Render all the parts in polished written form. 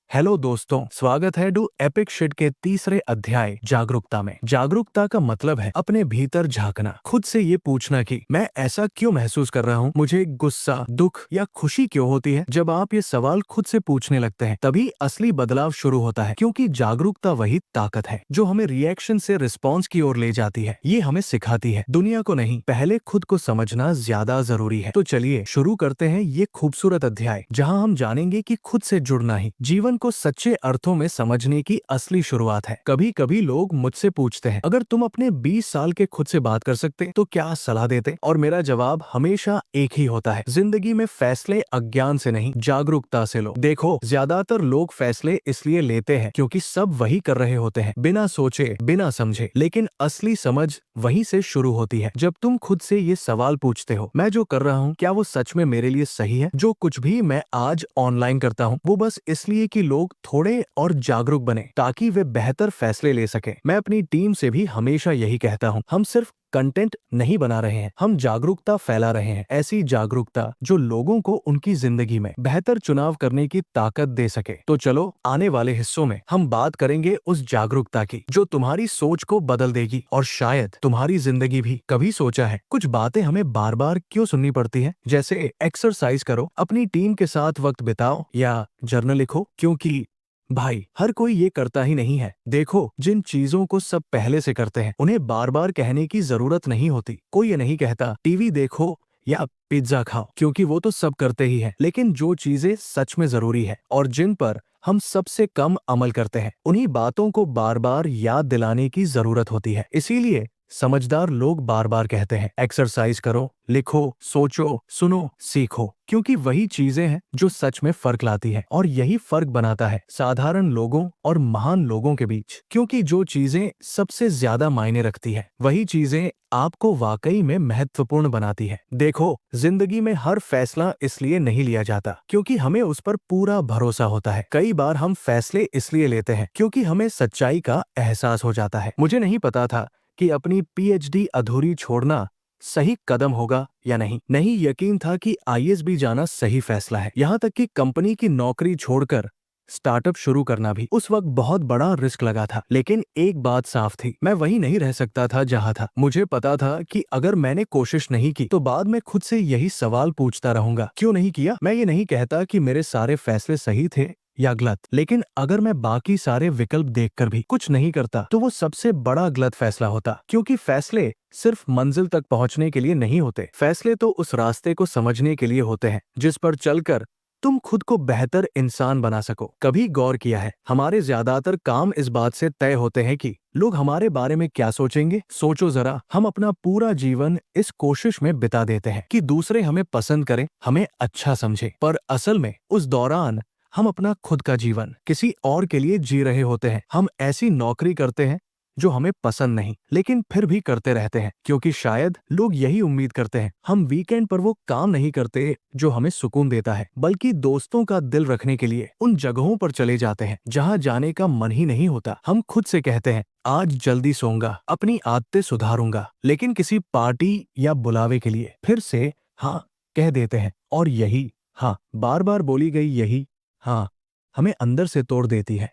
Hello दोस्तों, स्वागत है डू एपिक शिट के तीसरे अध्याय जागरूकता में। जागरूकता का मतलब है अपने भीतर झांकना, खुद से ये पूछना कि मैं ऐसा क्यों महसूस कर रहा हूँ, मुझे गुस्सा, दुख या खुशी क्यों होती है। जब आप ये सवाल खुद से पूछने लगते हैं तभी असली बदलाव शुरू होता है, क्योंकि जागरूकता वही ताकत है जो हमें रिएक्शन से रिस्पॉन्स की ओर ले जाती है। ये हमें सिखाती है, दुनिया को नहीं, पहले खुद को समझना ज्यादा जरूरी है। तो चलिए शुरू करते हैं ये खूबसूरत अध्याय, जहाँ हम जानेंगे कि खुद से जुड़ना ही जीवन को सच्चे अर्थों में समझने की असली शुरुआत है। कभी कभी लोग मुझसे पूछते हैं, अगर तुम अपने 20 साल के खुद से बात कर सकते तो क्या सलाह देते? और मेरा जवाब हमेशा एक ही होता है, जिंदगी में फैसले अज्ञान से नहीं, जागरूकता से लो। देखो, ज्यादातर लोग फैसले इसलिए लेते हैं क्योंकि सब वही कर रहे होते हैं, बिना सोचे, बिना समझे। लेकिन असली समझ वहीं से शुरू होती है, जब तुम खुद से ये सवाल पूछते हो, मैं जो कर रहा हूँ क्या वो सच में मेरे लिए सही है? जो कुछ भी मैं आज ऑनलाइन करता हूँ वो बस इसलिए कि लोग थोड़े और जागरूक बने, ताकि वे बेहतर फैसले ले सके। मैं अपनी टीम से भी हमेशा यही कहता हूँ, हम सिर्फ कंटेंट नहीं बना रहे हैं, हम जागरूकता फैला रहे हैं। ऐसी जागरूकता जो लोगों को उनकी जिंदगी में बेहतर चुनाव करने की ताकत दे सके। तो चलो, आने वाले हिस्सों में हम बात करेंगे उस जागरूकता की जो तुम्हारी सोच को बदल देगी और शायद तुम्हारी जिंदगी भी। कभी सोचा है कुछ बातें हमें बार बार क्यों सुननी पड़ती है? जैसे एक्सरसाइज करो, अपनी टीम के साथ वक्त बिताओ या जर्नल लिखो, क्योंकि भाई हर कोई ये करता ही नहीं है। देखो, जिन चीजों को सब पहले से करते हैं उन्हें बार बार कहने की जरूरत नहीं होती। कोई ये नहीं कहता टीवी देखो या पिज्जा खाओ, क्योंकि वो तो सब करते ही हैं। लेकिन जो चीजें सच में जरूरी है और जिन पर हम सबसे कम अमल करते हैं, उन्हीं बातों को बार बार याद दिलाने की जरूरत होती है। इसीलिए समझदार लोग बार बार कहते हैं, एक्सरसाइज करो, लिखो, सोचो, सुनो, सीखो, क्योंकि वही चीजें हैं जो सच में फर्क लाती है। और यही फर्क बनाता है साधारण लोगों और महान लोगों के बीच, क्योंकि जो चीजें सबसे ज्यादा मायने रखती है वही चीजें आपको वाकई में महत्वपूर्ण बनाती है। देखो, जिंदगी में हर फैसला इसलिए नहीं लिया जाता क्योंकि हमें उस पर पूरा भरोसा होता है। कई बार हम फैसले इसलिए लेते हैं क्योंकि हमें सच्चाई का एहसास हो जाता है। मुझे नहीं पता था कि अपनी पीएचडी अधूरी छोड़ना सही कदम होगा या नहीं। नहीं यकीन था कि आईएएस भी जाना सही फैसला है। यहाँ तक कि कंपनी की नौकरी छोड़कर स्टार्टअप शुरू करना भी उस वक्त बहुत बड़ा रिस्क लगा था। लेकिन एक बात साफ थी, मैं वही नहीं रह सकता था जहाँ था। मुझे पता था कि अगर मैंने कोशिश नहीं की तो बाद में खुद से यही सवाल पूछता रहूंगा, क्यों नहीं किया? मैं ये नहीं कहता कि मेरे सारे फैसले सही थे या गलत, लेकिन अगर मैं बाकी सारे विकल्प देखकर भी कुछ नहीं करता तो वो सबसे बड़ा गलत फैसला होता। क्योंकि फैसले सिर्फ मंजिल तक पहुंचने के लिए नहीं होते, फैसले तो उस रास्ते को समझने के लिए होते हैं जिस पर चलकर तुम खुद को बेहतर इंसान बना सको। कभी गौर किया है, हमारे ज्यादातर काम इस बात से तय होते हैं कि लोग हमारे बारे में क्या सोचेंगे। सोचो जरा, हम अपना पूरा जीवन इस कोशिश में बिता देते हैं कि दूसरे हमें पसंद करें, हमें अच्छा समझे, पर असल में उस दौरान हम अपना खुद का जीवन किसी और के लिए जी रहे होते हैं। हम ऐसी नौकरी करते हैं जो हमें पसंद नहीं, लेकिन फिर भी करते रहते हैं क्योंकि शायद लोग यही उम्मीद करते हैं। हम वीकेंड पर वो काम नहीं करते जो हमें सुकून देता है, बल्कि दोस्तों का दिल रखने के लिए उन जगहों पर चले जाते हैं जहां जाने का मन ही नहीं होता। हम खुद से कहते हैं, आज जल्दी सोऊंगा, अपनी आदतें सुधारूंगा, लेकिन किसी पार्टी या बुलावे के लिए फिर से हाँ कह देते हैं। और यही हाँ, बार बार बोली गई यही हाँ, हमें अंदर से तोड़ देती है,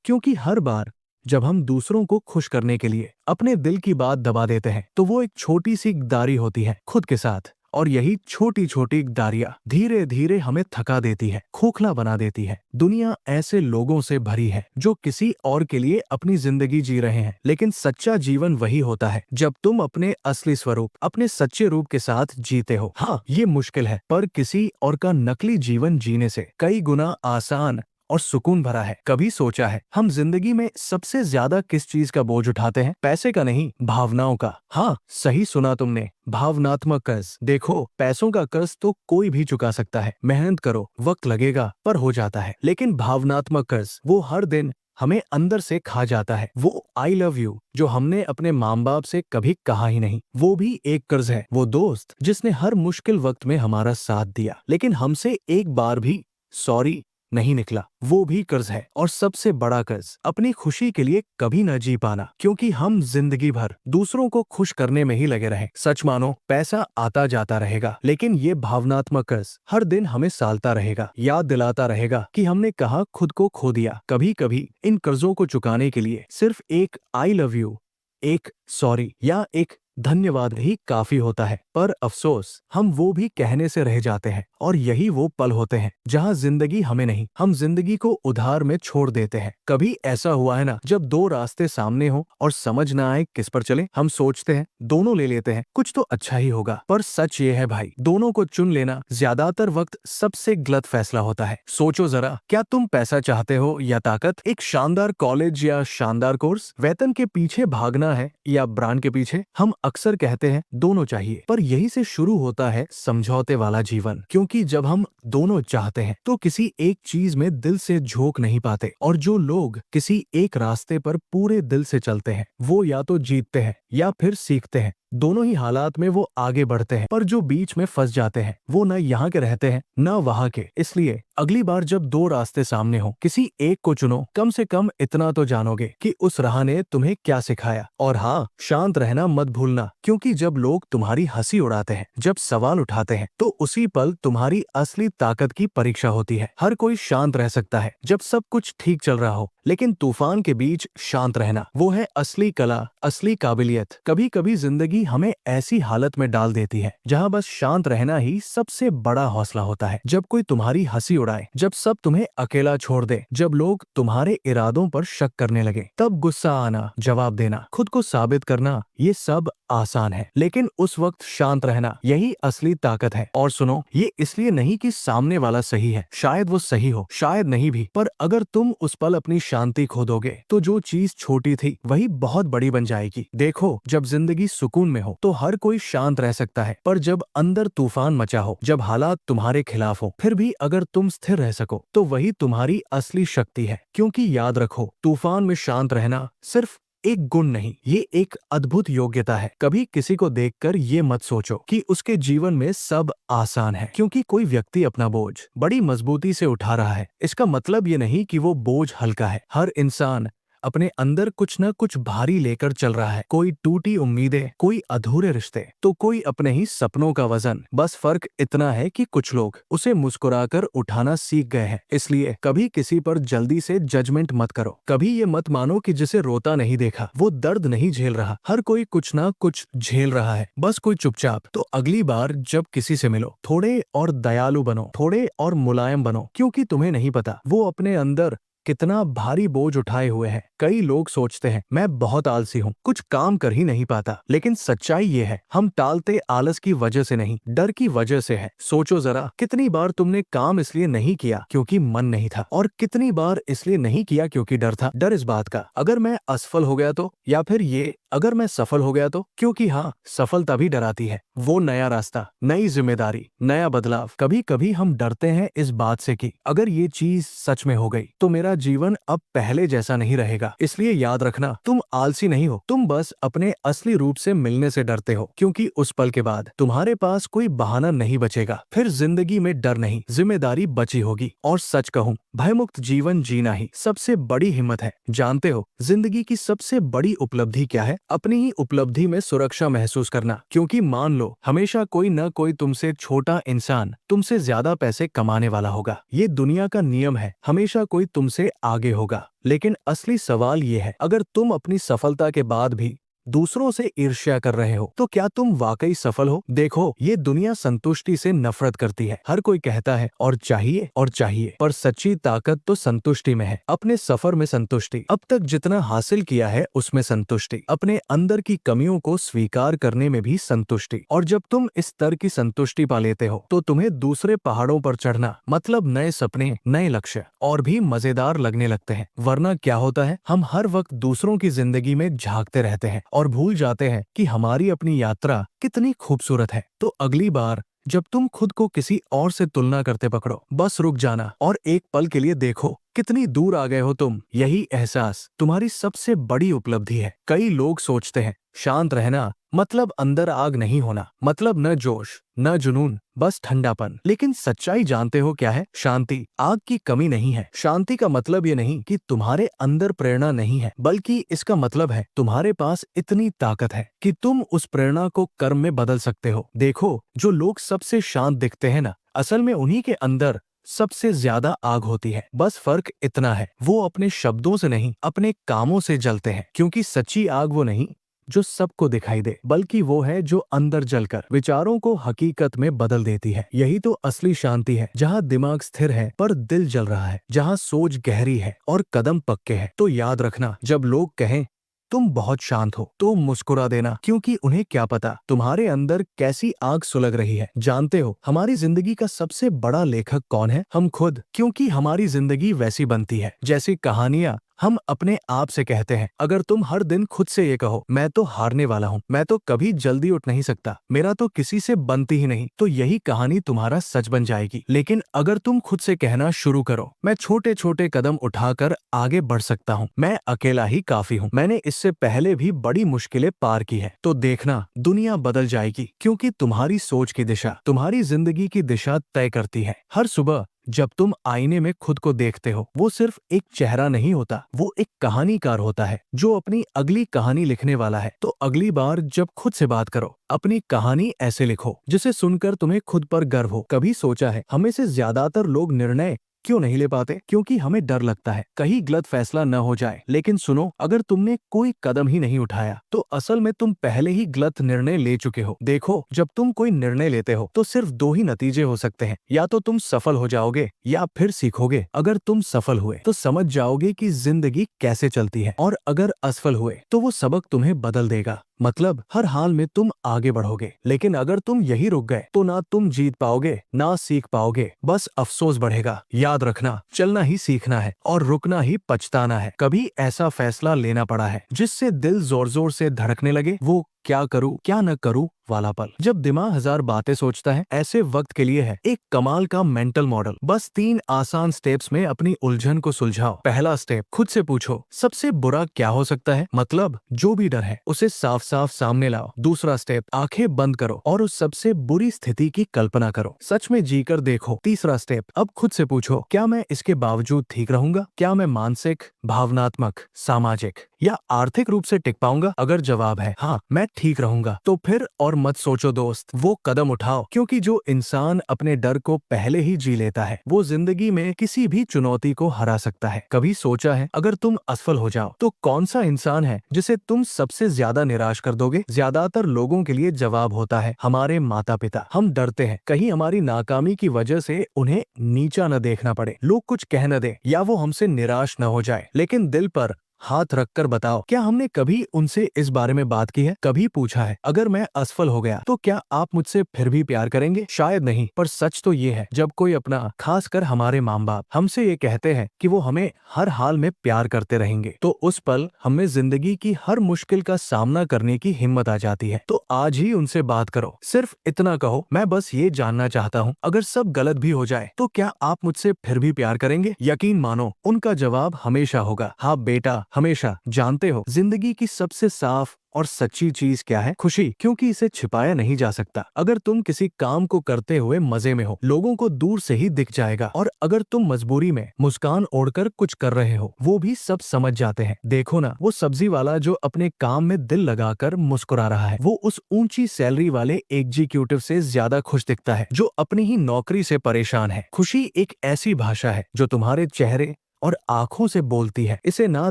क्योंकि हर बार जब हम दूसरों को खुश करने के लिए अपने दिल की बात दबा देते हैं तो वो एक छोटी सी गद्दारी होती है खुद के साथ। और यही छोटी छोटी गद्दारियां धीरे धीरे हमें थका देती है, खोखला बना देती है। दुनिया ऐसे लोगों से भरी है जो किसी और के लिए अपनी जिंदगी जी रहे हैं, लेकिन सच्चा जीवन वही होता है जब तुम अपने असली स्वरूप, अपने सच्चे रूप के साथ जीते हो। हाँ, ये मुश्किल है, पर किसी और का नकली जीवन जीने से कई गुना आसान और सुकून भरा है। कभी सोचा है हम जिंदगी में सबसे ज्यादा किस चीज का बोझ उठाते हैं? पैसे का नहीं, भावनाओं का। हाँ, सही सुना तुमने, भावनात्मक कर्ज। देखो, पैसों का कर्ज तो कोई भी चुका सकता है, मेहनत करो, वक्त लगेगा, पर हो जाता है। लेकिन भावनात्मक कर्ज, वो हर दिन हमें अंदर से खा जाता है। वो आई लव यू जो हमने अपने माँ बाप से कभी कहा ही नहीं, वो भी एक कर्ज है। वो दोस्त जिसने हर मुश्किल वक्त में हमारा साथ दिया लेकिन हमसे एक बार भी सॉरी नहीं निकला, वो भी कर्ज है। और सबसे बड़ा कर्ज अपनी खुशी के लिए कभी न जी पाना, क्योंकि हम जिंदगी भर दूसरों को खुश करने में ही लगे रहे। सच मानो, पैसा आता जाता रहेगा, लेकिन ये भावनात्मक कर्ज हर दिन हमें सालता रहेगा, याद दिलाता रहेगा कि हमने कहाँ खुद को खो दिया। कभी कभी इन कर्जों को चुकाने के लिए सिर्फ एक आई लव यू, एक सॉरी या एक धन्यवाद ही काफी होता है। पर अफसोस, हम वो भी कहने से रह जाते हैं, और यही वो पल होते हैं जहां जिंदगी हमें नहीं, हम जिंदगी को उधार में छोड़ देते हैं। कभी ऐसा हुआ है ना, जब दो रास्ते सामने हो और समझ ना आए किस पर चले। हम सोचते हैं दोनों ले लेते हैं, कुछ तो अच्छा ही होगा। पर सच ये है भाई, दोनों को चुन लेना ज्यादातर वक्त सबसे गलत फैसला होता है। सोचो जरा, क्या तुम पैसा चाहते हो या ताकत? एक शानदार कॉलेज या शानदार कोर्स? वेतन के पीछे भागना है या ब्रांड के पीछे? हम अक्सर कहते हैं दोनों चाहिए, पर यही से शुरू होता है समझौते वाला जीवन। क्योंकि जब हम दोनों चाहते हैं तो किसी एक चीज में दिल से झोंक नहीं पाते, और जो लोग किसी एक रास्ते पर पूरे दिल से चलते हैं वो या तो जीतते हैं या फिर सीखते हैं। दोनों ही हालात में वो आगे बढ़ते हैं, पर जो बीच में फंस जाते हैं वो न यहाँ के रहते हैं न वहाँ के। इसलिए अगली बार जब दो रास्ते सामने हो, किसी एक को चुनो। कम से कम इतना तो जानोगे कि उस राह ने तुम्हें क्या सिखाया। और हाँ, शांत रहना मत भूलना, क्योंकि जब लोग तुम्हारी हंसी उड़ाते हैं, जब सवाल उठाते हैं, तो उसी पल तुम्हारी असली ताकत की परीक्षा होती है। हर कोई शांत रह सकता है जब सब कुछ ठीक चल रहा हो, लेकिन तूफान के बीच शांत रहना, वो है असली कला, असली काबिलियत। कभी कभी जिंदगी हमें ऐसी हालत में डाल देती है जहाँ बस शांत रहना ही सबसे बड़ा हौसला होता है। जब कोई तुम्हारी हंसी उड़ाए, जब सब तुम्हें अकेला छोड़ दे, जब लोग तुम्हारे इरादों पर शक करने लगे, तब गुस्सा आना, जवाब देना, खुद को साबित करना, ये सब आसान है। लेकिन उस वक्त शांत रहना, यही असली ताकत है। और सुनो, ये इसलिए नहीं कि सामने वाला सही है, शायद वो सही हो, शायद नहीं भी, पर अगर तुम उस पल अपनी शांति खो दोगे तो जो चीज छोटी थी वही बहुत बड़ी बन जाएगी। देखो, जब जिंदगी सुकून में हो तो हर कोई शांत रह सकता है, पर जब अंदर तूफान मचा हो, जब हालात तुम्हारे खिलाफ हो, फिर भी अगर तुम स्थिर रह सको तो वही तुम्हारी असली शक्ति है। क्योंकि याद रखो, तूफान में शांत रहना सिर्फ एक गुण नहीं, ये एक अद्भुत योग्यता है। कभी किसी को देखकर ये मत सोचो कि उसके जीवन में सब आसान है, क्योंकि कोई व्यक्ति अपना बोझ बड़ी मजबूती से उठा रहा है। इसका मतलब ये नहीं कि वो बोझ हल्का है। हर इंसान अपने अंदर कुछ न कुछ भारी लेकर चल रहा है। कोई टूटी उम्मीदें, कोई अधूरे रिश्ते, तो कोई अपने ही सपनों का वजन। बस फर्क इतना है कि कुछ लोग उसे मुस्कुराकर उठाना सीख गए हैं। इसलिए कभी किसी पर जल्दी से जजमेंट मत करो। कभी ये मत मानो कि जिसे रोता नहीं देखा वो दर्द नहीं झेल रहा। हर कोई कुछ ना कुछ झेल रहा है, बस कोई चुपचाप। तो अगली बार जब किसी से मिलो, थोड़े और दयालु बनो, थोड़े और मुलायम बनो, क्योंकि तुम्हें नहीं पता वो अपने अंदर कितना भारी बोझ उठाए हुए है। कई लोग सोचते हैं मैं बहुत आलसी हूँ, कुछ काम कर ही नहीं पाता, लेकिन सच्चाई ये है, हम टालते आलस की वजह से नहीं, डर की वजह से है। सोचो जरा, कितनी बार तुमने काम इसलिए नहीं किया क्योंकि मन नहीं था, और कितनी बार इसलिए नहीं किया क्योंकि डर था। डर इस बात का, अगर मैं असफल हो गया तो, या फिर ये अगर मैं सफल हो गया तो। क्योंकि हाँ, सफलता भी डराती है। वो नया रास्ता, नई जिम्मेदारी, नया बदलाव। कभी कभी हम डरते हैं इस बात से कि अगर ये चीज सच में हो गई तो मेरा जीवन अब पहले जैसा नहीं रहेगा। इसलिए याद रखना, तुम आलसी नहीं हो, तुम बस अपने असली रूप से मिलने से डरते हो। क्योंकि उस पल के बाद तुम्हारे पास कोई बहाना नहीं बचेगा। फिर जिंदगी में डर नहीं, जिम्मेदारी बची होगी। और सच कहूँ, भयमुक्त जीवन जीना ही सबसे बड़ी हिम्मत है। जानते हो, जिंदगी की सबसे बड़ी उपलब्धि क्या है? अपनी ही उपलब्धि में सुरक्षा महसूस करना। क्योंकि मान लो, हमेशा कोई न कोई तुमसे छोटा इंसान तुमसे ज्यादा पैसे कमाने वाला होगा। ये दुनिया का नियम है, हमेशा कोई तुमसे आगे होगा। लेकिन असली सवाल ये है, अगर तुम अपनी सफलता के बाद भी दूसरों से ईर्ष्या कर रहे हो तो क्या तुम वाकई सफल हो? देखो, ये दुनिया संतुष्टि से नफरत करती है। हर कोई कहता है और चाहिए और चाहिए, पर सच्ची ताकत तो संतुष्टि में है। अपने सफर में संतुष्टि, अब तक जितना हासिल किया है उसमें संतुष्टि, अपने अंदर की कमियों को स्वीकार करने में भी संतुष्टि। और जब तुम इस स्तर की संतुष्टि पा लेते हो तो तुम्हें दूसरे पहाड़ों पर चढ़ना, मतलब नए सपने, नए लक्ष्य और भी मजेदार लगने लगते हैं। वरना क्या होता है, हम हर वक्त दूसरों की जिंदगी में झांकते रहते हैं और भूल जाते हैं कि हमारी अपनी यात्रा कितनी खूबसूरत है। तो अगली बार जब तुम खुद को किसी और से तुलना करते पकड़ो, बस रुक जाना और एक पल के लिए देखो कितनी दूर आ गए हो तुम। यही एहसास तुम्हारी सबसे बड़ी उपलब्धि है। कई लोग सोचते हैं शांत रहना मतलब अंदर आग नहीं होना, मतलब न जोश, न जुनून, बस ठंडापन। लेकिन सच्चाई जानते हो क्या है? शांति। आग की कमी नहीं है। शांति का मतलब ये नहीं कि तुम्हारे अंदर प्रेरणा नहीं है, बल्कि इसका मतलब है तुम्हारे पास इतनी ताकत है कि तुम उस प्रेरणा को कर्म में बदल सकते हो। देखो, जो लोग सबसे शांत दिखते हैं ना, असल में उन्हीं के अंदर सबसे ज्यादा आग होती है। बस फर्क इतना है, वो अपने शब्दों से नहीं, अपने कामों से जलते हैं। क्योंकि सच्ची आग वो नहीं जो सबको दिखाई दे, बल्कि वो है जो अंदर जलकर विचारों को हकीकत में बदल देती है। यही तो असली शांति है, जहाँ दिमाग स्थिर है पर दिल जल रहा है, जहाँ सोच गहरी है और कदम पक्के हैं। तो याद रखना, जब लोग कहें तुम बहुत शांत हो, तो मुस्कुरा देना, क्योंकि उन्हें क्या पता तुम्हारे अंदर कैसी आग सुलग रही है। जानते हो, हमारी जिंदगी का सबसे बड़ा लेखक कौन है? हम खुद। क्योंकि हमारी जिंदगी वैसी बनती है जैसी कहानियां हम अपने आप से कहते हैं। अगर तुम हर दिन खुद से ये कहो, मैं तो हारने वाला हूँ, मैं तो कभी जल्दी उठ नहीं सकता, मेरा तो किसी से बनती ही नहीं, तो यही कहानी तुम्हारा सच बन जाएगी। लेकिन अगर तुम खुद से कहना शुरू करो, मैं छोटे छोटे कदम उठाकर आगे बढ़ सकता हूँ, मैं अकेला ही काफी हूँ, मैंने इससे पहले भी बड़ी मुश्किलें पार की है, तो देखना दुनिया बदल जाएगी। क्योंकि तुम्हारी सोच की दिशा तुम्हारी जिंदगी की दिशा तय करती है। हर सुबह जब तुम आईने में खुद को देखते हो, वो सिर्फ एक चेहरा नहीं होता, वो एक कहानीकार होता है जो अपनी अगली कहानी लिखने वाला है। तो अगली बार जब खुद से बात करो, अपनी कहानी ऐसे लिखो जिसे सुनकर तुम्हें खुद पर गर्व हो। कभी सोचा है, हमें से ज्यादातर लोग निर्णय क्यों नहीं ले पाते? क्योंकि हमें डर लगता है कहीं गलत फैसला न हो जाए। लेकिन सुनो, अगर तुमने कोई कदम ही नहीं उठाया, तो असल में तुम पहले ही गलत निर्णय ले चुके हो। देखो, जब तुम कोई निर्णय लेते हो तो सिर्फ दो ही नतीजे हो सकते हैं, या तो तुम सफल हो जाओगे या फिर सीखोगे। अगर तुम सफल हुए तो समझ जाओगे कि जिंदगी कैसे चलती है, और अगर असफल हुए तो वो सबक तुम्हें बदल देगा। मतलब हर हाल में तुम आगे बढ़ोगे। लेकिन अगर तुम यही रुक गए तो ना तुम जीत पाओगे ना सीख पाओगे, बस अफसोस बढ़ेगा। याद रखना, चलना ही सीखना है और रुकना ही पछताना है। कभी ऐसा फैसला लेना पड़ा है जिससे दिल जोर जोर से धड़कने लगे, वो क्या करूं क्या न करूं वाला पल, जब दिमाग हजार बातें सोचता है। ऐसे वक्त के लिए है एक कमाल का मेंटल मॉडल। बस 3 आसान स्टेप्स में अपनी उलझन को सुलझाओ। पहला स्टेप, खुद से पूछो सबसे बुरा क्या हो सकता है, मतलब जो भी डर है उसे साफ साफ सामने लाओ। दूसरा स्टेप, आंखें बंद करो और उस सबसे बुरी स्थिति की कल्पना करो, सच में जीकर देखो। तीसरा स्टेप, अब खुद से पूछो, क्या मैं इसके बावजूद ठीक रहूंगा? क्या मैं मानसिक, भावनात्मक, सामाजिक या आर्थिक रूप से टिक पाऊंगा? अगर जवाब है हाँ, मैं ठीक रहूंगा, तो फिर और मत सोचो दोस्त, वो कदम उठाओ। क्योंकि जो इंसान अपने डर को पहले ही जी लेता है, वो जिंदगी में किसी भी चुनौती को हरा सकता है। कभी सोचा है, अगर तुम असफल हो जाओ तो कौन सा इंसान है जिसे तुम सबसे ज्यादा निराश कर दोगे? ज्यादातर लोगों के लिए जवाब होता है हमारे माता पिता। हम डरते हैं कहीं हमारी नाकामी की वजह से उन्हें नीचा न देखना पड़े, लोग कुछ कह न दे, या वो हमसे निराश न हो जाए। लेकिन दिल पर हाथ रखकर बताओ, क्या हमने कभी उनसे इस बारे में बात की है? कभी पूछा है, अगर मैं असफल हो गया तो क्या आप मुझसे फिर भी प्यार करेंगे? शायद नहीं, पर सच तो ये है, जब कोई अपना, खासकर हमारे माँ बाप, हमसे ये कहते हैं कि वो हमें हर हाल में प्यार करते रहेंगे, तो उस पल हमें जिंदगी की हर मुश्किल का सामना करने की हिम्मत आ जाती है। तो आज ही उनसे बात करो, सिर्फ इतना कहो, मैं बस ये जानना चाहता हूँ, अगर सब गलत भी हो जाए तो क्या आप मुझसे फिर भी प्यार करेंगे? यकीन मानो, उनका जवाब हमेशा होगा हाँ बेटा, हमेशा। जानते हो, जिंदगी की सबसे साफ और सच्ची चीज क्या है? खुशी। क्योंकि इसे छिपाया नहीं जा सकता। अगर तुम किसी काम को करते हुए मजे में हो, लोगों को दूर से ही दिख जाएगा, और अगर तुम मजबूरी में मुस्कान ओढ़कर कुछ कर रहे हो, वो भी सब समझ जाते हैं। देखो ना, वो सब्जी वाला जो अपने काम में दिल लगाकर मुस्कुरा रहा है, वो उस ऊंची सैलरी वाले एग्जीक्यूटिव से ज्यादा खुश दिखता है जो अपनी ही नौकरी से परेशान है। खुशी एक ऐसी भाषा है जो तुम्हारे चेहरे और आंखों से बोलती है। इसे ना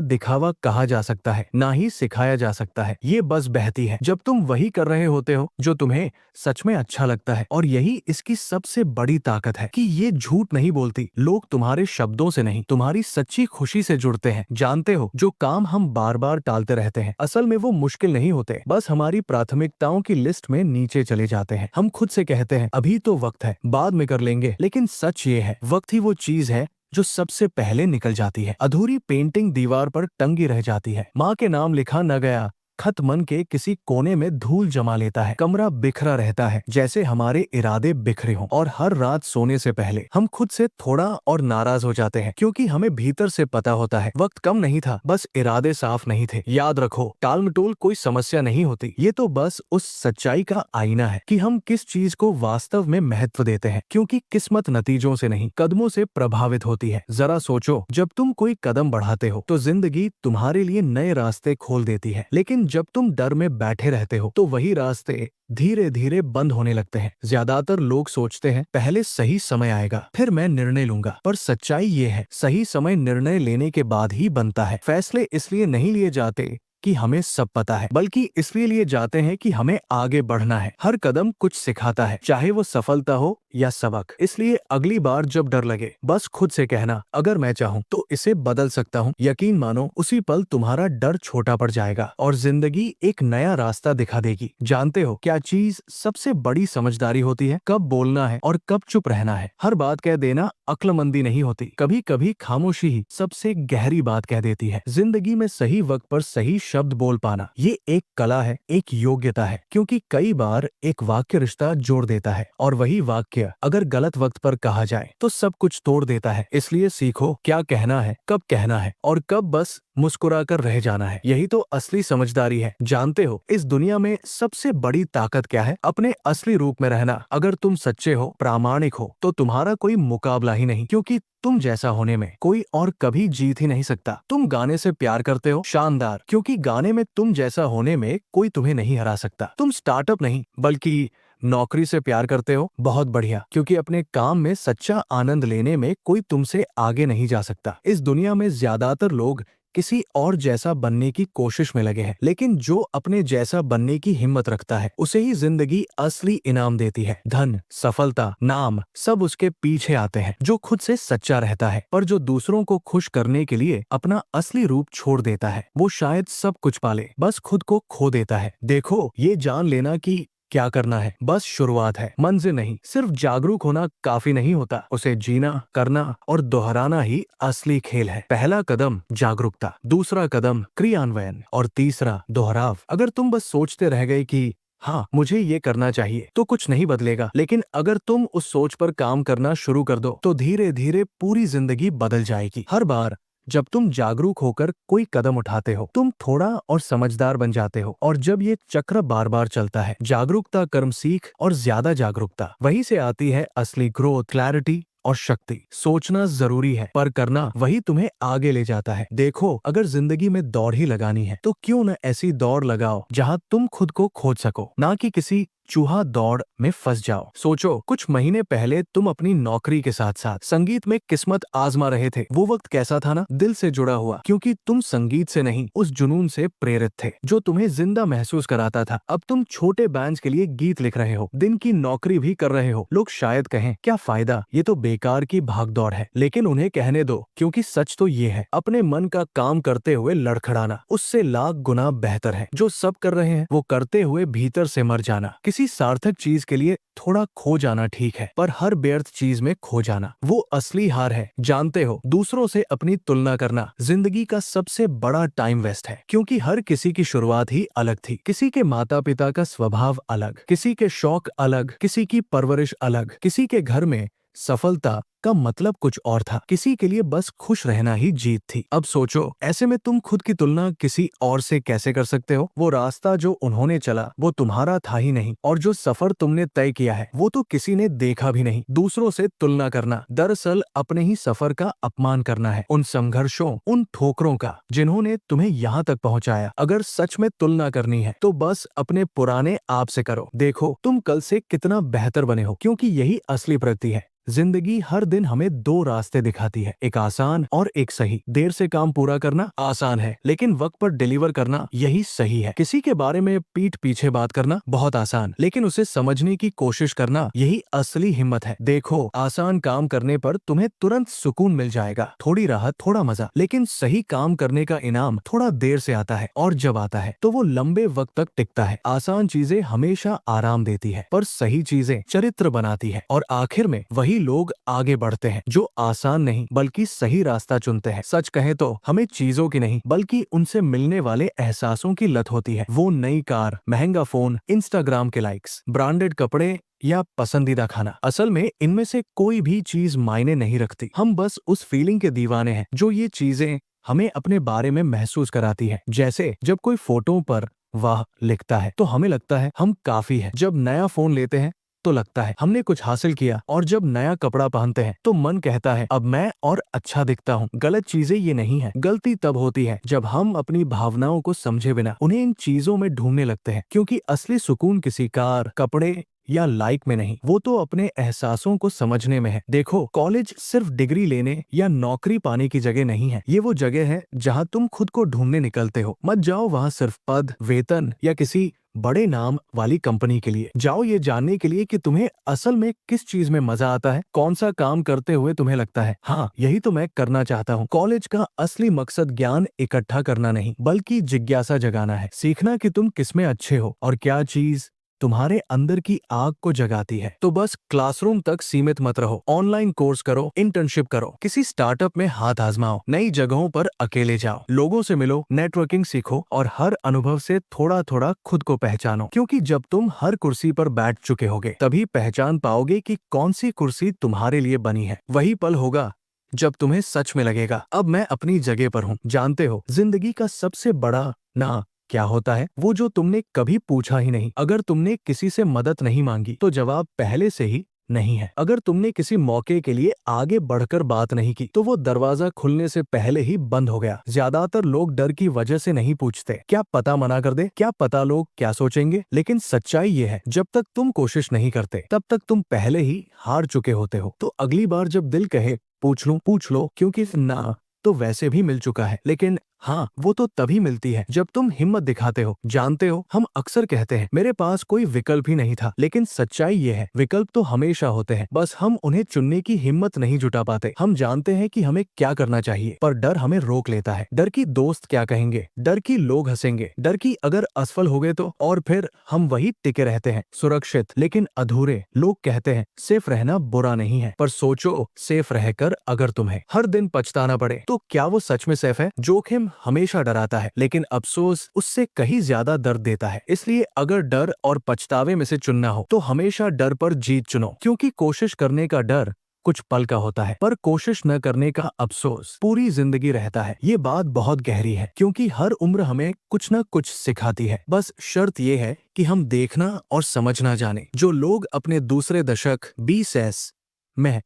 दिखावा कहा जा सकता है, ना ही सिखाया जा सकता है, ये बस बहती है जब तुम वही कर रहे होते हो जो तुम्हें सच में अच्छा लगता है। और यही इसकी सबसे बड़ी ताकत है कि ये झूठ नहीं बोलती। लोग तुम्हारे शब्दों से नहीं, तुम्हारी सच्ची खुशी से जुड़ते हैं। जानते हो, जो काम हम बार बार टालते रहते हैं, असल में वो मुश्किल नहीं होते, बस हमारी प्राथमिकताओं की लिस्ट में नीचे चले जाते हैं। हम खुद से कहते हैं अभी तो वक्त है, बाद में कर लेंगे, लेकिन सच ये है, वक्त ही वो चीज है जो सबसे पहले निकल जाती है। अधूरी पेंटिंग दीवार पर टंगी रह जाती है, माँ के नाम लिखा न गया, खत मन के किसी कोने में धूल जमा लेता है, कमरा बिखरा रहता है जैसे हमारे इरादे बिखरे हों। और हर रात सोने से पहले हम खुद से थोड़ा और नाराज हो जाते हैं, क्योंकि हमें भीतर से पता होता है वक्त कम नहीं था, बस इरादे साफ नहीं थे। याद रखो, टाल मटोल कोई समस्या नहीं होती, ये तो बस उस सच्चाई का आईना है कि हम किस चीज को वास्तव में महत्व देते हैं। क्योंकि किस्मत नतीजों से नहीं, कदमों से प्रभावित होती है। जरा सोचो, जब तुम कोई कदम बढ़ाते हो तो जिंदगी तुम्हारे लिए नए रास्ते खोल देती है, लेकिन जब तुम डर में बैठे रहते हो तो वही रास्ते धीरे धीरे बंद होने लगते हैं। ज्यादातर लोग सोचते हैं पहले सही समय आएगा, फिर मैं निर्णय लूंगा, पर सच्चाई ये है, सही समय निर्णय लेने के बाद ही बनता है। फैसले इसलिए नहीं लिए जाते कि हमें सब पता है, बल्कि इसलिए लिए जाते हैं कि हमें आगे बढ़ना है। हर कदम कुछ सिखाता है, चाहे वो सफलता हो या सबक। इसलिए अगली बार जब डर लगे, बस खुद से कहना, अगर मैं चाहूँ तो इसे बदल सकता हूँ। यकीन मानो, उसी पल तुम्हारा डर छोटा पड़ जाएगा और जिंदगी एक नया रास्ता दिखा देगी। जानते हो क्या चीज सबसे बड़ी समझदारी होती है? कब बोलना है और कब चुप रहना है। हर बात कह देना अक्लमंदी नहीं होती, कभी कभी खामोशी ही सबसे गहरी बात कह देती है। जिंदगी में सही वक्त पर सही शब्द बोल पाना, ये एक कला है, एक योग्यता है। क्योंकि कई बार एक वाक्य रिश्ता जोड़ देता है, और वही वाक्य अगर गलत वक्त पर कहा जाए तो सब कुछ तोड़ देता है। इसलिए सीखो क्या कहना है, कब कहना है, और कब बस मुस्कुराकर रह जाना है। यही तो असली समझदारी है। जानते हो, इस दुनिया में सबसे बड़ी ताकत क्या है? अपने असली रूप में रहना। अगर तुम सच्चे हो, प्रामाणिक हो, तो तुम्हारा कोई मुकाबला ही नहीं, क्योंकि तुम जैसा होने में कोई और कभी जीत ही नहीं सकता। तुम गाने से प्यार करते हो, शानदार, क्योंकि गाने में तुम जैसा होने में कोई तुम्हें नहीं हरा सकता। तुम स्टार्टअप नहीं, बल्कि नौकरी से प्यार करते हो, बहुत बढ़िया, क्योंकि अपने काम में सच्चा आनंद लेने में कोई तुमसे आगे नहीं जा सकता। इस दुनिया में ज्यादातर लोग किसी और जैसा बनने की कोशिश में लगे हैं, लेकिन जो अपने जैसा बनने की हिम्मत रखता है, उसे ही जिंदगी असली इनाम देती है। धन, सफलता, नाम, सब उसके पीछे आते हैं जो खुद से सच्चा रहता है। पर जो दूसरों को खुश करने के लिए अपना असली रूप छोड़ देता है, वो शायद सब कुछ पाले, बस खुद को खो देता है। देखो, ये जान लेना कि क्या करना है बस शुरुआत है, मंजिल नहीं। सिर्फ जागरूक होना काफी नहीं होता, उसे जीना, करना और दोहराना ही असली खेल है। पहला कदम जागरूकता, दूसरा कदम क्रियान्वयन, और तीसरा दोहराव। अगर तुम बस सोचते रह गए कि हाँ मुझे ये करना चाहिए, तो कुछ नहीं बदलेगा। लेकिन अगर तुम उस सोच पर काम करना शुरू कर दो, तो धीरे धीरे पूरी जिंदगी बदल जाएगी। हर बार जब तुम जागरूक होकर कोई कदम उठाते हो, तुम थोड़ा और समझदार बन जाते हो। और जब ये चक्र बार बार चलता है, जागरूकता, कर्म, सीख और ज्यादा जागरूकता, वहीं से आती है असली ग्रोथ, क्लैरिटी और शक्ति। सोचना जरूरी है, पर करना वही तुम्हें आगे ले जाता है। देखो, अगर जिंदगी में दौड़ ही लगानी है, तो क्यों न ऐसी दौड़ लगाओ जहाँ तुम खुद को खोज सको, ना कि किसी चूहा दौड़ में फंस जाओ। सोचो, कुछ महीने पहले तुम अपनी नौकरी के साथ साथ संगीत में किस्मत आजमा रहे थे। वो वक्त कैसा था ना, दिल से जुड़ा हुआ, क्योंकि तुम संगीत से नहीं, उस जुनून से प्रेरित थे जो तुम्हें जिंदा महसूस कराता था। अब तुम छोटे बैंड के लिए गीत लिख रहे हो, दिन की नौकरी भी कर रहे हो। लोग शायद कहें, क्या फायदा, ये तो बेकार की भागदौड़ है। लेकिन उन्हें कहने दो, क्योंकि सच तो ये है, अपने मन का काम करते हुए लड़खड़ाना उससे लाख गुना बेहतर है। जो सब कर रहे हैं वो करते हुए भीतर से मर जाना। किसी सार्थक चीज के लिए थोड़ा खो जाना ठीक है, पर हर व्यर्थ चीज में खो जाना वो असली हार है। जानते हो, दूसरों से अपनी तुलना करना जिंदगी का सबसे बड़ा टाइम वेस्ट है, क्योंकि हर किसी की शुरुआत ही अलग थी। किसी के माता पिता का स्वभाव अलग, किसी के शौक अलग, किसी की परवरिश अलग, किसी के घर में सफलता का मतलब कुछ और था, किसी के लिए बस खुश रहना ही जीत थी। अब सोचो, ऐसे में तुम खुद की तुलना किसी और से कैसे कर सकते हो? वो रास्ता जो उन्होंने चला वो तुम्हारा था ही नहीं, और जो सफर तुमने तय किया है वो तो किसी ने देखा भी नहीं। दूसरों से तुलना करना दरअसल अपने ही सफर का अपमान करना है, उन संघर्षों, उन ठोकरों का जिन्होंने तुम्हें यहाँ तक पहुँचाया। अगर सच में तुलना करनी है तो बस अपने पुराने आप से करो। देखो तुम कल से कितना बेहतर बने हो, क्योंकि यही असली प्रगति है। जिंदगी हर दिन हमें दो रास्ते दिखाती है, एक आसान और एक सही। देर से काम पूरा करना आसान है, लेकिन वक्त पर डिलीवर करना यही सही है। किसी के बारे में पीठ पीछे बात करना बहुत आसान, लेकिन उसे समझने की कोशिश करना यही असली हिम्मत है। देखो, आसान काम करने पर तुम्हें तुरंत सुकून मिल जाएगा, थोड़ी राहत, थोड़ा मजा, लेकिन सही काम करने का इनाम थोड़ा देर से आता है, और जब आता है तो वो लंबे वक्त तक टिकता है। आसान चीजें हमेशा आराम देती है, पर सही चीजें चरित्र बनाती है, और आखिर में वही लोग आगे बढ़ते हैं जो आसान नहीं बल्कि सही रास्ता चुनते हैं। सच कहें तो हमें चीजों की नहीं बल्कि उनसे मिलने वाले एहसासों की लत होती है। वो नई कार, महंगा फोन, इंस्टाग्राम के लाइक्स, ब्रांडेड कपड़े या पसंदीदा खाना, असल में इनमें से कोई भी चीज मायने नहीं रखती। हम बस उस फीलिंग के दीवाने हैं जो ये चीजें हमें अपने बारे में महसूस कराती है। जैसे जब कोई फोटो पर वाह लिखता है तो हमें लगता है हम काफी है। जब नया फोन लेते हैं तो लगता है हमने कुछ हासिल किया, और जब नया कपड़ा पहनते हैं तो मन कहता है अब मैं और अच्छा दिखता हूँ। गलत चीजें ये नहीं है। गलती तब होती है जब हम अपनी भावनाओं को समझे बिना उन्हें इन चीजों में ढूंढने लगते हैं, क्योंकि असली सुकून किसी कार, कपड़े या लाइक में नहीं, वो तो अपने एहसासों को समझने में है। देखो, कॉलेज सिर्फ डिग्री लेने या नौकरी पाने की जगह नहीं है। ये वो जगह है जहाँ तुम खुद को ढूंढने निकलते हो। मत जाओ वहाँ सिर्फ पद, वेतन या किसी बड़े नाम वाली कंपनी के लिए। जाओ ये जानने के लिए कि तुम्हें असल में किस चीज में मजा आता है, कौन सा काम करते हुए तुम्हें लगता है हाँ यही तो मैं करना चाहता हूँ। कॉलेज का असली मकसद ज्ञान इकट्ठा करना नहीं बल्कि जिज्ञासा जगाना है। सीखना कि तुम किसमें अच्छे हो और क्या चीज तुम्हारे अंदर की आग को जगाती है। तो बस क्लासरूम तक सीमित मत रहो। ऑनलाइन कोर्स करो, इंटर्नशिप करो, किसी स्टार्टअप में हाथ आजमाओ, नई जगहों पर अकेले जाओ, लोगों से मिलो, नेटवर्किंग सीखो और हर अनुभव से थोड़ा थोड़ा खुद को पहचानो। क्योंकि जब तुम हर कुर्सी पर बैठ चुके होगे तभी पहचान पाओगे कि कौन सी कुर्सी तुम्हारे लिए बनी है। वही पल होगा जब तुम्हें सच में लगेगा अब मैं अपनी जगह पर हूँ। जानते हो, जिंदगी का सबसे बड़ा ना क्या होता है? वो जो तुमने कभी पूछा ही नहीं। अगर तुमने किसी से मदद नहीं मांगी तो जवाब पहले से ही नहीं है। अगर तुमने किसी मौके के लिए आगे बढ़कर बात नहीं की तो वो दरवाजा खुलने से पहले ही बंद हो गया। ज्यादातर लोग डर की वजह से नहीं पूछते, क्या पता मना कर दे, क्या पता लोग क्या सोचेंगे। लेकिन सच्चाई ये है, जब तक तुम कोशिश नहीं करते तब तक तुम पहले ही हार चुके होते हो। तो अगली बार जब दिल कहे पूछ लो, क्योंकि ना तो वैसे भी मिल चुका है, लेकिन हाँ वो तो तभी मिलती है जब तुम हिम्मत दिखाते हो। जानते हो, हम अक्सर कहते हैं मेरे पास कोई विकल्प ही नहीं था, लेकिन सच्चाई ये है विकल्प तो हमेशा होते हैं, बस हम उन्हें चुनने की हिम्मत नहीं जुटा पाते। हम जानते हैं कि हमें क्या करना चाहिए पर डर हमें रोक लेता है। डर की दोस्त क्या कहेंगे, डर की लोग हंसेंगे, डर की अगर असफल हो गए तो, और फिर हम वही टिके रहते हैं, सुरक्षित लेकिन अधूरे। लोग कहते हैं सेफ रहना बुरा नहीं है, पर सोचो सेफ रहकर अगर तुम्हें हर दिन पछताना पड़े तो क्या वो सच में सेफ है? जोखिम हमेशा डराता है, लेकिन अफसोस उससे कहीं ज्यादा दर्द देता है। इसलिए अगर डर और पछतावे में से चुनना हो तो हमेशा डर पर जीत चुनो, क्योंकि कोशिश करने का डर कुछ पल का होता है पर कोशिश न करने का अफसोस पूरी जिंदगी रहता है। ये बात बहुत गहरी है, क्योंकि हर उम्र हमें कुछ न कुछ सिखाती है। बस शर्त ये है कि हम देखना और समझना जाने। जो लोग अपने दूसरे दशक 20s में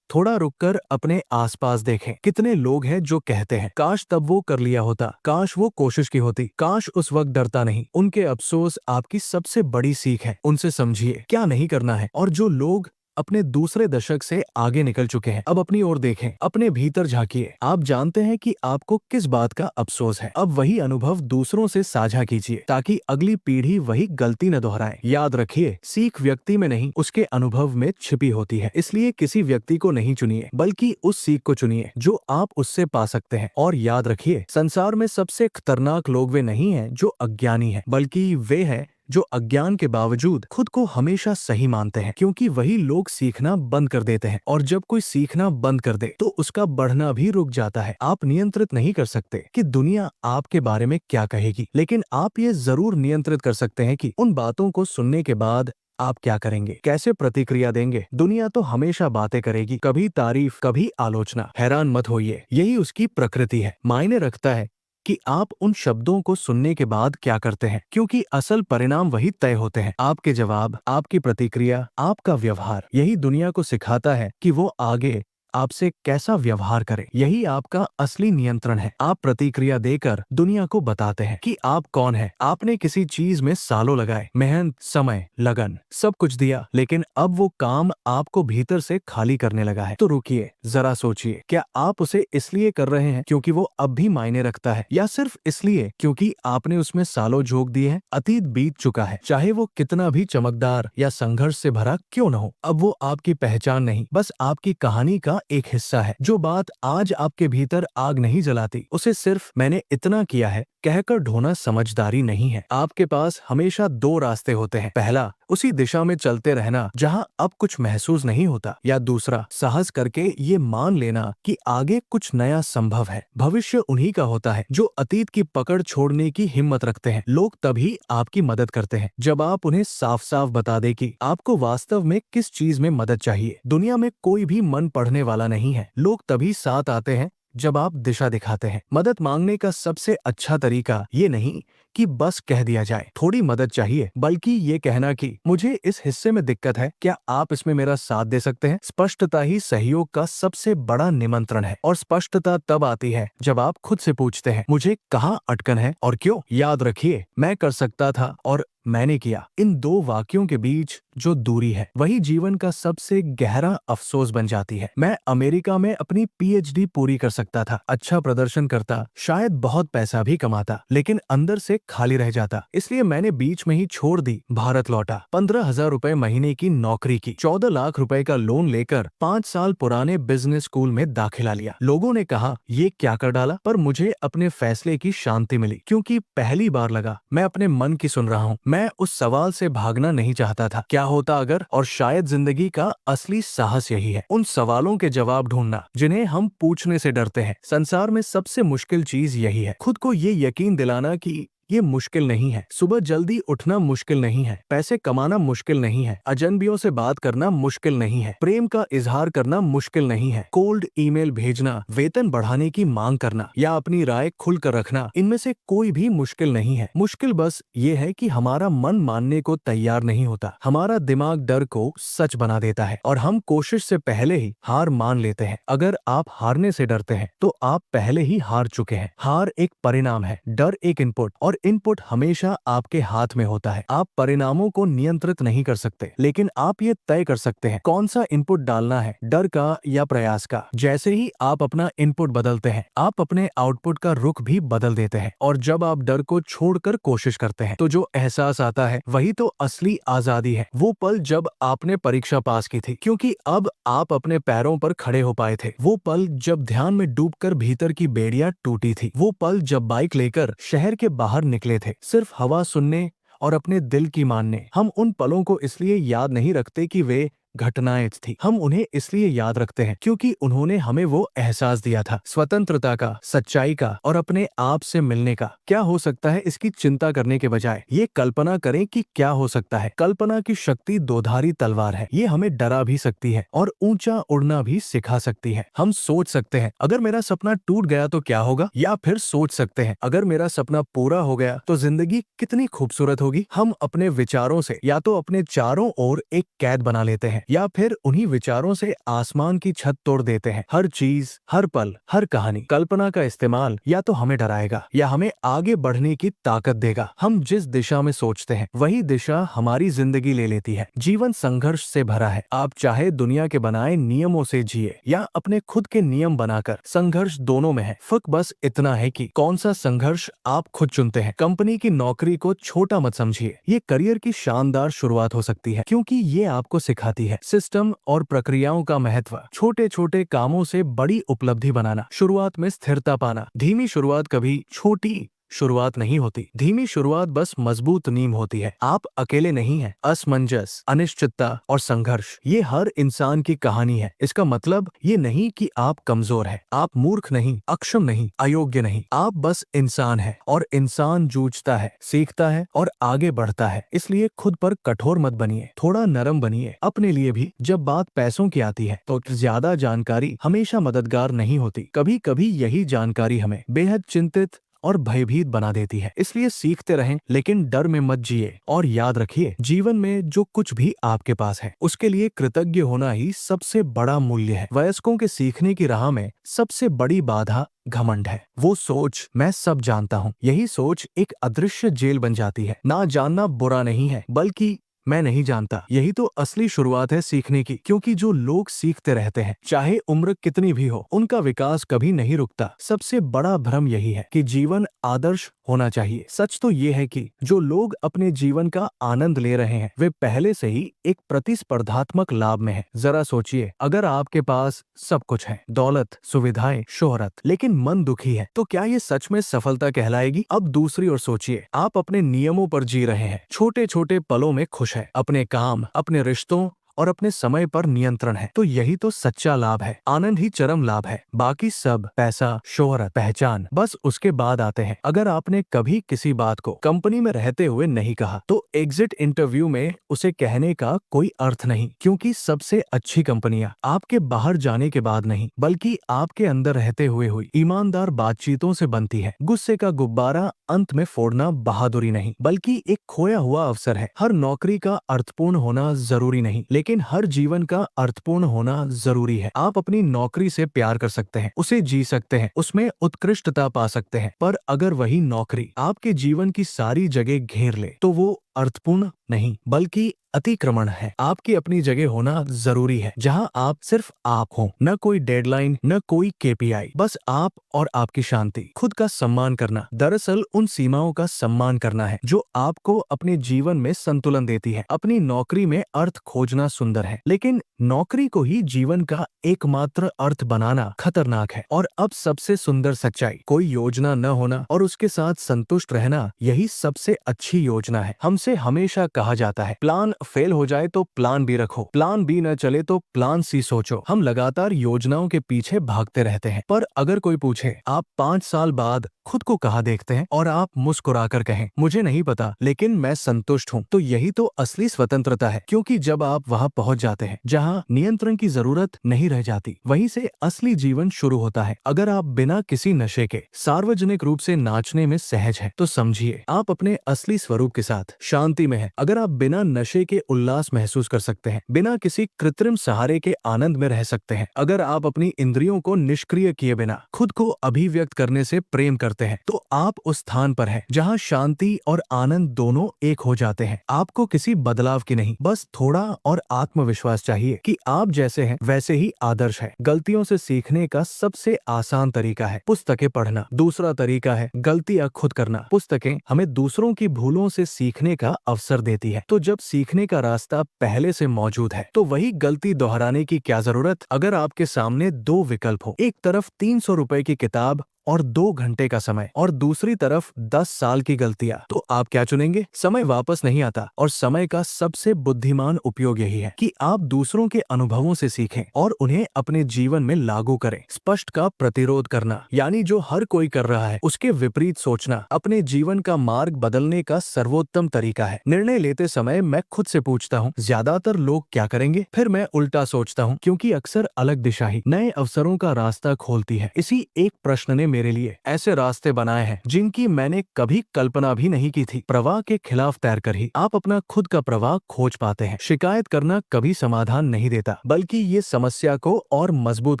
थोड़ा रुककर अपने आसपास देखें, कितने लोग हैं जो कहते हैं काश तब वो कर लिया होता, काश वो कोशिश की होती, काश उस वक्त डरता नहीं। उनके अफसोस आपकी सबसे बड़ी सीख है। उनसे समझिए क्या नहीं करना है। और जो लोग अपने दूसरे दशक से आगे निकल चुके हैं, अब अपनी ओर देखें, अपने भीतर झांकिए। आप जानते हैं कि आपको किस बात का अफसोस है। अब वही अनुभव दूसरों से साझा कीजिए ताकि अगली पीढ़ी वही गलती न दोहराए। याद रखिए, सीख व्यक्ति में नहीं उसके अनुभव में छिपी होती है। इसलिए किसी व्यक्ति को नहीं चुनिए बल्कि उस सीख को चुनिए जो आप उससे पा सकते हैं। और याद रखिए, संसार में सबसे खतरनाक लोग वे नहीं हैं जो अज्ञानी हैं, बल्कि वे हैं जो अज्ञान के बावजूद खुद को हमेशा सही मानते हैं, क्योंकि वही लोग सीखना बंद कर देते हैं। और जब कोई सीखना बंद कर दे तो उसका बढ़ना भी रुक जाता है। आप नियंत्रित नहीं कर सकते कि दुनिया आपके बारे में क्या कहेगी, लेकिन आप ये जरूर नियंत्रित कर सकते हैं कि उन बातों को सुनने के बाद आप क्या करेंगे, कैसे प्रतिक्रिया देंगे। दुनिया तो हमेशा बातें करेगी, कभी तारीफ कभी आलोचना। हैरान मत होइए, यही उसकी प्रकृति है। मायने रखता है कि आप उन शब्दों को सुनने के बाद क्या करते हैं, क्योंकि असल परिणाम वही तय होते हैं। आपके जवाब, आपकी प्रतिक्रिया, आपका व्यवहार, यही दुनिया को सिखाता है कि वो आगे आपसे कैसा व्यवहार करे। यही आपका असली नियंत्रण है। आप प्रतिक्रिया देकर दुनिया को बताते हैं कि आप कौन है। आपने किसी चीज में सालों लगाए, मेहनत, समय, लगन, सब कुछ दिया, लेकिन अब वो काम आपको भीतर से खाली करने लगा है। तो रुकिए, जरा सोचिए, क्या आप उसे इसलिए कर रहे हैं क्योंकि वो अब भी मायने रखता है, या सिर्फ इसलिए क्योंकि आपने उसमें सालों झोंक दिए हैं? अतीत बीत चुका है, चाहे वो कितना भी चमकदार या संघर्ष से भरा क्यों न हो। अब वो आपकी पहचान नहीं, बस आपकी कहानी का एक हिस्सा है। जो बात आज आपके भीतर आग नहीं जलाती, उसे सिर्फ मैंने इतना किया है कहकर ढोना समझदारी नहीं है। आपके पास हमेशा दो रास्ते होते हैं। पहला, उसी दिशा में चलते रहना जहाँ अब कुछ महसूस नहीं होता। या दूसरा, साहस करके ये मान लेना कि आगे कुछ नया संभव है। भविष्य उन्हीं का होता है जो अतीत की पकड़ छोड़ने की हिम्मत रखते हैं। लोग तभी आपकी मदद करते हैं जब आप उन्हें साफ साफ बता दें कि आपको वास्तव में किस चीज में मदद चाहिए। दुनिया में कोई भी मन पढ़ने वाला नहीं है। लोग तभी साथ आते हैं जब आप दिशा दिखाते हैं। मदद मांगने का सबसे अच्छा तरीका ये नहीं कि बस कह दिया जाए थोड़ी मदद चाहिए, बल्कि ये कहना कि मुझे इस हिस्से में दिक्कत है, क्या आप इसमें मेरा साथ दे सकते हैं। स्पष्टता ही सहयोग का सबसे बड़ा निमंत्रण है। और स्पष्टता तब आती है जब आप खुद से पूछते हैं, मुझे कहाँ अटकन है और क्यों। याद रखिए, मैं कर सकता था और मैंने किया, इन दो वाक्यों के बीच जो दूरी है वही जीवन का सबसे गहरा अफसोस बन जाती है। मैं अमेरिका में अपनी पीएचडी पूरी कर सकता था, अच्छा प्रदर्शन करता, शायद बहुत पैसा भी कमाता, लेकिन अंदर से खाली रह जाता। इसलिए मैंने बीच में ही छोड़ दी, भारत लौटा। 15,000 रुपए महीने की नौकरी की, 14 लाख रुपए का लोन लेकर 5 साल पुराने बिजनेस स्कूल में दाखिला लिया। लोगों ने कहा ये क्या कर डाला, पर मुझे अपने फैसले की शांति मिली, क्योंकि पहली बार लगा मैं अपने मन की सुन रहा हूँ। मैं उस सवाल से भागना नहीं चाहता था, क्या होता अगर। और शायद जिंदगी का असली साहस यही है, उन सवालों के जवाब ढूंढना जिन्हें हम पूछने से डरते हैं। संसार में सबसे मुश्किल चीज यही है, खुद को ये यकीन दिलाना कि ये मुश्किल नहीं है। सुबह जल्दी उठना मुश्किल नहीं है, पैसे कमाना मुश्किल नहीं है, अजनबियों से बात करना मुश्किल नहीं है, प्रेम का इजहार करना मुश्किल नहीं है, कोल्ड ईमेल भेजना, वेतन बढ़ाने की मांग करना या अपनी राय खुलकर रखना, इनमें से कोई भी मुश्किल नहीं है। मुश्किल बस ये है कि हमारा मन मानने को तैयार नहीं होता। हमारा दिमाग डर को सच बना देता है और हम कोशिश से पहले ही हार मान लेते हैं। अगर आप हारने से डरते हैं तो आप पहले ही हार चुके हैं। हार एक परिणाम है, डर एक इनपुट, और इनपुट हमेशा आपके हाथ में होता है। आप परिणामों को नियंत्रित नहीं कर सकते, लेकिन आप ये तय कर सकते हैं कौन सा इनपुट डालना है, डर का या प्रयास का। जैसे ही आप अपना इनपुट बदलते हैं, आप अपने आउटपुट का रुख भी बदल देते हैं। और जब आप डर को छोड़कर कोशिश करते हैं तो जो एहसास आता है वही तो असली आजादी है। वो पल जब आपने परीक्षा पास की थी क्योंकि अब आप अपने पैरों पर खड़े हो पाए थे। वो पल जब ध्यान में डूबकर भीतर की बेड़ियां टूटी थी। वो पल जब बाइक लेकर शहर के बाहर निकले थे, सिर्फ हवा सुनने और अपने दिल की मानने। हम उन पलों को इसलिए याद नहीं रखते कि वे घटनाएं थी, हम उन्हें इसलिए याद रखते हैं क्योंकि उन्होंने हमें वो एहसास दिया था, स्वतंत्रता का, सच्चाई का और अपने आप से मिलने का। क्या हो सकता है, इसकी चिंता करने के बजाय ये कल्पना करें कि क्या हो सकता है। कल्पना की शक्ति दोधारी तलवार है, ये हमें डरा भी सकती है और ऊंचा उड़ना भी सिखा सकती है। हम सोच सकते हैं अगर मेरा सपना टूट गया तो क्या होगा, या फिर सोच सकते हैं अगर मेरा सपना पूरा हो गया तो जिंदगी कितनी खूबसूरत होगी। हम अपने विचारों से या तो अपने चारों ओर एक कैद बना लेते हैं या फिर उन्हीं विचारों से आसमान की छत तोड़ देते हैं। हर चीज, हर पल, हर कहानी, कल्पना का इस्तेमाल या तो हमें डराएगा या हमें आगे बढ़ने की ताकत देगा। हम जिस दिशा में सोचते हैं वही दिशा हमारी जिंदगी ले लेती है। जीवन संघर्ष से भरा है। आप चाहे दुनिया के बनाए नियमों से जिए या अपने खुद के नियम बनाकर, संघर्ष दोनों में है। फर्क बस इतना है कि कौन सा संघर्ष आप खुद चुनते हैं। कंपनी की नौकरी को छोटा मत समझिए, ये करियर की शानदार शुरुआत हो सकती है क्योंकि ये आपको सिखाती है सिस्टम और प्रक्रियाओं का महत्व। छोटे छोटे कामों से बड़ी उपलब्धि बनाना, शुरुआत में स्थिरता पाना। धीमी शुरुआत कभी छोटी शुरुआत नहीं होती, धीमी शुरुआत बस मजबूत नींव होती है। आप अकेले नहीं हैं। असमंजस, अनिश्चितता और संघर्ष ये हर इंसान की कहानी है। इसका मतलब ये नहीं कि आप कमजोर हैं, आप मूर्ख नहीं, अक्षम नहीं, अयोग्य नहीं, आप बस इंसान हैं। और इंसान जूझता है, सीखता है और आगे बढ़ता है। इसलिए खुद पर कठोर मत बनिए, थोड़ा नरम बनिए अपने लिए भी। जब बात पैसों की आती है तो ज्यादा जानकारी हमेशा मददगार नहीं होती। कभी कभी यही जानकारी हमें बेहद चिंतित और भयभीत बना देती है। इसलिए सीखते रहें, लेकिन डर में मत जिए। और याद रखिए, जीवन में जो कुछ भी आपके पास है उसके लिए कृतज्ञ होना ही सबसे बड़ा मूल्य है। वयस्कों के सीखने की राह में सबसे बड़ी बाधा घमंड है। वो सोच मैं सब जानता हूँ, यही सोच एक अदृश्य जेल बन जाती है। ना जानना बुरा नहीं है, बल्कि मैं नहीं जानता यही तो असली शुरुआत है सीखने की। क्योंकि जो लोग सीखते रहते हैं, चाहे उम्र कितनी भी हो, उनका विकास कभी नहीं रुकता। सबसे बड़ा भ्रम यही है कि जीवन आदर्श होना चाहिए। सच तो ये है कि जो लोग अपने जीवन का आनंद ले रहे हैं वे पहले से ही एक प्रतिस्पर्धात्मक लाभ में हैं। जरा सोचिए, अगर आपके पास सब कुछ है, दौलत, सुविधाएं, शोहरत, लेकिन मन दुखी है, तो क्या ये सच में सफलता कहलाएगी? अब दूसरी ओर सोचिए, आप अपने नियमों पर जी रहे हैं, छोटे छोटे पलों में खुश संतोष है, अपने काम, अपने रिश्तों और अपने समय पर नियंत्रण है, तो यही तो सच्चा लाभ है। आनंद ही चरम लाभ है। बाकी सब पैसा, शोहरत, पहचान बस उसके बाद आते हैं। अगर आपने कभी किसी बात को कंपनी में रहते हुए नहीं कहा तो एग्जिट इंटरव्यू में उसे कहने का कोई अर्थ नहीं, क्योंकि सबसे अच्छी कंपनियां आपके बाहर जाने के बाद नहीं बल्कि आपके अंदर रहते हुए हुई ईमानदार बातचीतों से बनती है। गुस्से का गुब्बारा अंत में फोड़ना बहादुरी नहीं बल्कि एक खोया हुआ अवसर है। हर नौकरी का अर्थपूर्ण होना जरूरी नहीं, लेकिन हर जीवन का अर्थपूर्ण होना जरूरी है। आप अपनी नौकरी से प्यार कर सकते हैं, उसे जी सकते हैं, उसमें उत्कृष्टता पा सकते हैं, पर अगर वही नौकरी आपके जीवन की सारी जगह घेर ले तो वो अर्थपूर्ण नहीं बल्कि अतिक्रमण है। आपकी अपनी जगह होना जरूरी है, जहां आप सिर्फ आप हो, न कोई डेडलाइन, न कोई केपीआई, बस आप और आपकी शांति। खुद का सम्मान करना दरअसल उन सीमाओं का सम्मान करना है जो आपको अपने जीवन में संतुलन देती है। अपनी नौकरी में अर्थ खोजना सुंदर है, लेकिन नौकरी को ही जीवन का एकमात्र अर्थ बनाना खतरनाक है। और अब सबसे सुंदर सच्चाई, कोई योजना न होना और उसके साथ संतुष्ट रहना, यही सबसे अच्छी योजना है। हमसे हमेशा कहा जाता है प्लान फेल हो जाए तो प्लान बी रखो, प्लान बी न चले तो प्लान सी सोचो। हम लगातार योजनाओं के पीछे भागते रहते हैं, पर अगर कोई पूछे आप 5 साल बाद खुद को कहाँ देखते हैं और आप मुस्कुराकर कहें मुझे नहीं पता लेकिन मैं संतुष्ट हूँ, तो यही तो असली स्वतंत्रता है। क्योंकि जब आप वहाँ पहुँच जाते हैं जहाँ नियंत्रण की जरूरत नहीं रह जाती, वहीं से असली जीवन शुरू होता है। अगर आप बिना किसी नशे के सार्वजनिक रूप से नाचने में सहज हैं, तो समझिए आप अपने असली स्वरूप के साथ शांति में हैं। अगर आप बिना नशे के उल्लास महसूस कर सकते हैं, बिना किसी कृत्रिम सहारे के आनंद में रह सकते हैं, अगर आप अपनी इंद्रियों को निष्क्रिय किए बिना खुद को अभिव्यक्त करने से प्रेम करते हैं, तो आप उस स्थान पर हैं जहां शांति और आनंद दोनों एक हो जाते हैं। आपको किसी बदलाव की नहीं, बस थोड़ा और आत्मविश्वास चाहिए कि आप जैसे हैं वैसे ही आदर्श है। गलतियों से सीखने का सबसे आसान तरीका है पुस्तकें पढ़ना, दूसरा तरीका है गलतियां खुद करना। पुस्तकें हमें दूसरों की भूलों से सीखने का अवसर देती है, तो जब सीखने का रास्ता पहले से मौजूद है तो वही गलती दोहराने की क्या जरूरत। अगर आपके सामने 2 विकल्प हो, एक तरफ 300 रुपए की किताब और 2 घंटे का समय और दूसरी तरफ 10 साल की गलतियां, तो आप क्या चुनेंगे? समय वापस नहीं आता और समय का सबसे बुद्धिमान उपयोग यही है कि आप दूसरों के अनुभवों से सीखें और उन्हें अपने जीवन में लागू करें। स्पष्ट का प्रतिरोध करना यानी जो हर कोई कर रहा है उसके विपरीत सोचना अपने जीवन का मार्ग बदलने का सर्वोत्तम तरीका है। निर्णय लेते समय मैं खुद से पूछता हूँ ज्यादातर लोग क्या करेंगे, फिर मैं उल्टा सोचता हूँ, क्योंकि अक्सर अलग दिशा ही नए अवसरों का रास्ता खोलती है। इसी एक प्रश्न ने मेरे लिए ऐसे रास्ते बनाए हैं जिनकी मैंने कभी कल्पना भी नहीं की थी। प्रवाह के खिलाफ तैरकर ही आप अपना खुद का प्रवाह खोज पाते हैं। शिकायत करना कभी समाधान नहीं देता, बल्कि ये समस्या को और मजबूत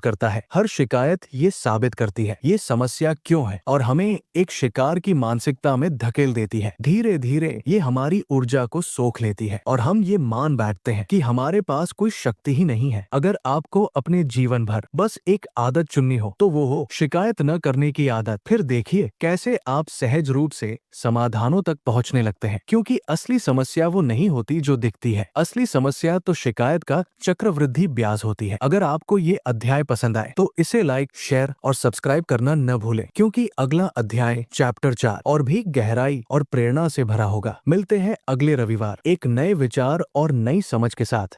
करता है। हर शिकायत ये साबित करती है ये समस्या क्यों है और हमें एक शिकार की मानसिकता में धकेल देती है। धीरे धीरे ये हमारी ऊर्जा को सोख लेती है और हम ये मान बैठते हैं कि हमारे पास कोई शक्ति ही नहीं है। अगर आपको अपने जीवन भर बस एक आदत चुननी हो तो वो हो शिकायत न करने की आदत। फिर देखिए कैसे आप सहज रूप से समाधानों तक पहुंचने लगते हैं, क्योंकि असली समस्या वो नहीं होती जो दिखती है। असली समस्या तो शिकायत का चक्रवृद्धि ब्याज होती है। अगर आपको ये अध्याय पसंद आए तो इसे लाइक, शेयर और सब्सक्राइब करना न भूलें, क्योंकि अगला अध्याय चैप्टर 4 और भी गहराई और प्रेरणा से भरा होगा। मिलते हैं अगले रविवार एक नए विचार और नई समझ के साथ।